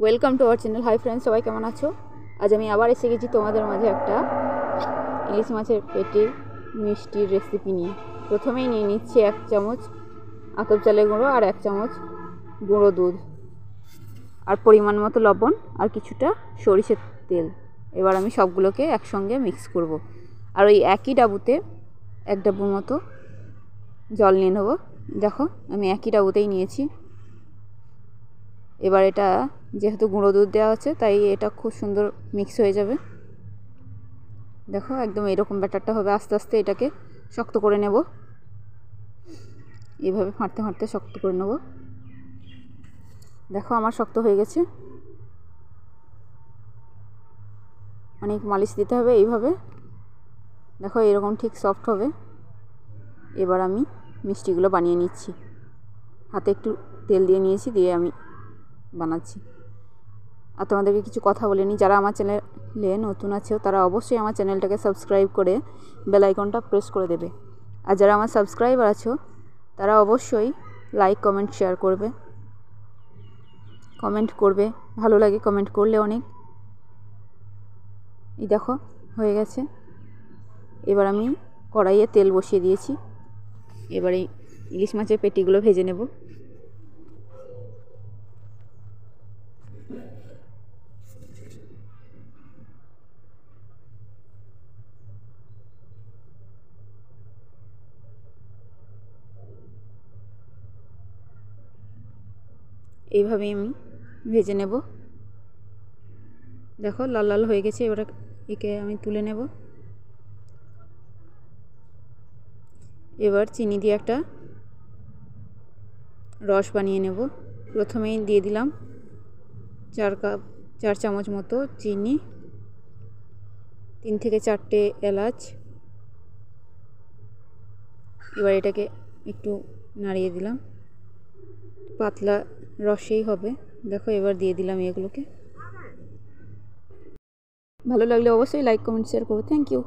Welcome to our channel. Hi friends, সবাই কেমন আছো? আজ আমি আবার এসে গেছি তোমাদের মাঝে একটা ইলিশ মাছের পেটির মিষ্টির রেসিপি নিয়ে। প্রথমেই নিয়ে নিচ্ছি 1 চামচ আতপ চালের গুঁড়ো আর 1 চামচ গুঁড়ো দুধ আর পরিমাণ মতো লবণ আর কিছুটা সরিষার তেল। এবার আমি সবগুলোকে একসঙ্গে মিক্স করব। আর ওই একই ডাবুতে 1 ডাবুর মতো জল নিয়ে নেবো। দেখো আমি একই ডাবুতেই নিয়েছি। এবার এটা যেহেতু গুঁড়ো দুধ দেওয়া আছে তাই এটা খুব সুন্দর মিক্স হয়ে যাবে। দেখো একদম এরকম ব্যাটারটা হবে। আস্তে আস্তে এটাকে শক্ত করে নেব, এইভাবে ফাটতে ফাটতে শক্ত করে নেব। দেখো আমার শক্ত হয়ে গেছে। অনেক মালিশ দিতে হবে এইভাবে। দেখো এরকম ঠিক সফট হবে। এবার আমি মিষ্টিগুলো বানিয়ে নিচ্ছি। হাতে একটু তেল দিয়ে নিয়েছি, দিয়ে আমি বানাচ্ছি। আর তোমাদেরকে কিছু কথা বলে নিই, যারা আমার চ্যানেলে নতুন আছো তারা অবশ্যই আমার চ্যানেলটাকে সাবস্ক্রাইব করে বেল আইকনটা প্রেস করে দেবে। আর যারা আমার সাবস্ক্রাইবার আছো তারা অবশ্যই লাইক কমেন্ট শেয়ার করবে, কমেন্ট করবে। ভালো লাগে কমেন্ট করলে অনেক। এই দেখো হয়ে গেছে। এবার আমি কড়াইয়ে তেল বসিয়ে দিয়েছি। এবারে ইলিশ মাছের পেটিগুলো ভেজে নেব। এইভাবেই আমি ভেজে নেব। দেখো লাল লাল হয়ে গেছে। এবার একে আমি তুলে নেব। এবার চিনি দিয়ে একটা রস বানিয়ে নেব। প্রথমেই দিয়ে দিলাম 4 চামচ মতো চিনি, 3 থেকে 4টে এলাচ। এবার এটাকে একটু নাড়িয়ে দিলাম। পাতলা রসেই হবে। দেখো এবার দিয়ে দিলাম এগুলোকে। ভালো লাগলে অবশ্যই লাইক কমেন্ট শেয়ার করো। Thank you.